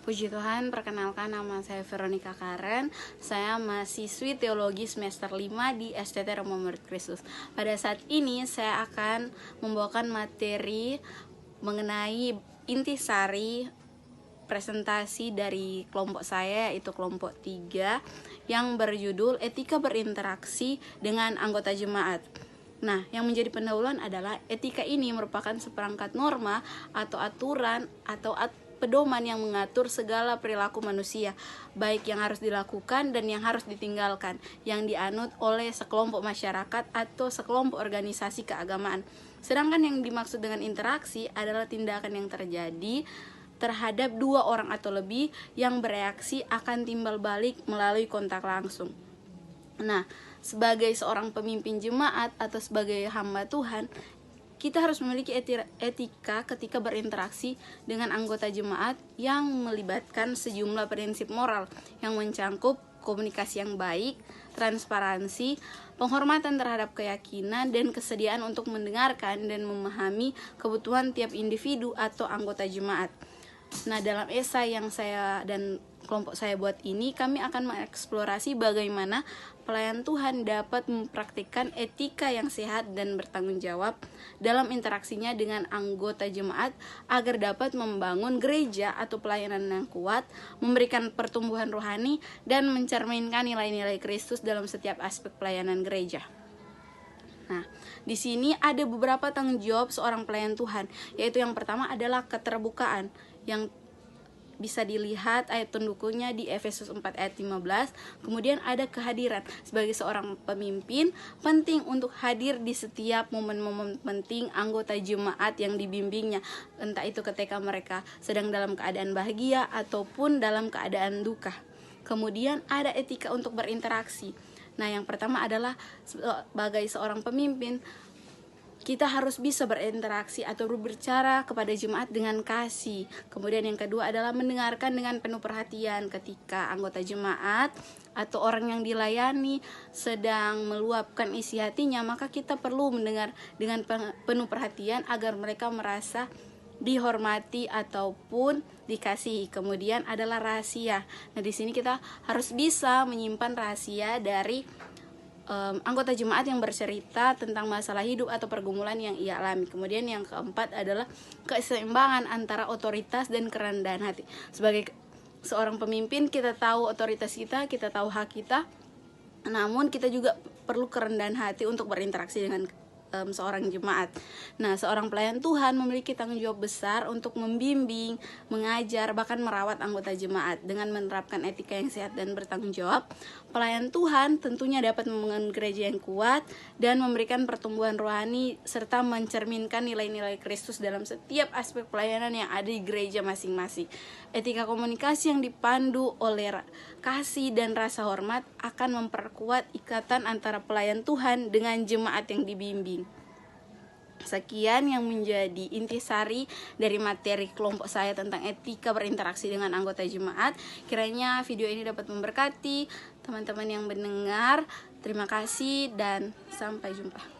Puji Tuhan, perkenalkan nama saya Veronica Karen. Saya mahasiswi teologi semester 5 di STT Romo Murid Kristus. Pada saat ini saya akan membawakan materi mengenai intisari presentasi dari kelompok saya, yaitu kelompok 3, yang berjudul Etika Berinteraksi dengan Anggota Jemaat. Nah, yang menjadi pendahuluan adalah etika ini merupakan seperangkat norma atau aturan atau pedoman yang mengatur segala perilaku manusia, baik yang harus dilakukan dan yang harus ditinggalkan, yang dianut oleh sekelompok masyarakat atau sekelompok organisasi keagamaan. Sedangkan yang dimaksud dengan interaksi adalah tindakan yang terjadi terhadap dua orang atau lebih yang bereaksi akan timbal balik melalui kontak langsung. Nah, sebagai seorang pemimpin jemaat atau sebagai hamba Tuhan, kita harus memiliki etika ketika berinteraksi dengan anggota jemaat yang melibatkan sejumlah prinsip moral yang mencangkup komunikasi yang baik, transparansi, penghormatan terhadap keyakinan, dan kesediaan untuk mendengarkan dan memahami kebutuhan tiap individu atau anggota jemaat. Nah, dalam esai yang saya dan kelompok saya buat ini, kami akan mengeksplorasi bagaimana pelayan Tuhan dapat mempraktikkan etika yang sehat dan bertanggung jawab dalam interaksinya dengan anggota jemaat agar dapat membangun gereja atau pelayanan yang kuat, memberikan pertumbuhan rohani, dan mencerminkan nilai-nilai Kristus dalam setiap aspek pelayanan gereja. Nah, di sini ada beberapa tanggung jawab seorang pelayan Tuhan, yaitu yang pertama adalah keterbukaan, yang bisa dilihat ayat pendukungnya di Efesus 4 ayat 15. Kemudian ada kehadiran. Sebagai seorang pemimpin, penting untuk hadir di setiap momen-momen penting anggota jemaat yang dibimbingnya, entah itu ketika mereka sedang dalam keadaan bahagia ataupun dalam keadaan duka. Kemudian ada etika untuk berinteraksi. Nah, yang pertama adalah sebagai seorang pemimpin, kita harus bisa berinteraksi atau berbicara kepada jemaat dengan kasih. Kemudian yang kedua adalah mendengarkan dengan penuh perhatian ketika anggota jemaat atau orang yang dilayani sedang meluapkan isi hatinya, maka kita perlu mendengar dengan penuh perhatian agar mereka merasa dihormati ataupun dikasihi. Kemudian adalah rahasia. Nah, di sini kita harus bisa menyimpan rahasia dari anggota jemaat yang bercerita tentang masalah hidup atau pergumulan yang ia alami. Kemudian yang keempat adalah keseimbangan antara otoritas dan kerendahan hati. Sebagai seorang pemimpin, kita tahu otoritas kita tahu hak kita, namun kita juga perlu kerendahan hati untuk berinteraksi dengan seorang jemaat. Nah, seorang pelayan Tuhan memiliki tanggung jawab besar untuk membimbing, mengajar, bahkan merawat anggota jemaat. Dengan menerapkan etika yang sehat dan bertanggung jawab, pelayan Tuhan tentunya dapat membangun gereja yang kuat dan memberikan pertumbuhan rohani serta mencerminkan nilai-nilai Kristus dalam setiap aspek pelayanan yang ada di gereja masing-masing. Etika komunikasi yang dipandu oleh kasih dan rasa hormat akan memperkuat ikatan antara pelayan Tuhan dengan jemaat yang dibimbing. Sekian yang menjadi intisari dari materi kelompok saya tentang etika berinteraksi dengan anggota jemaat. Kiranya video ini dapat memberkati teman-teman yang mendengar. Terima kasih dan sampai jumpa.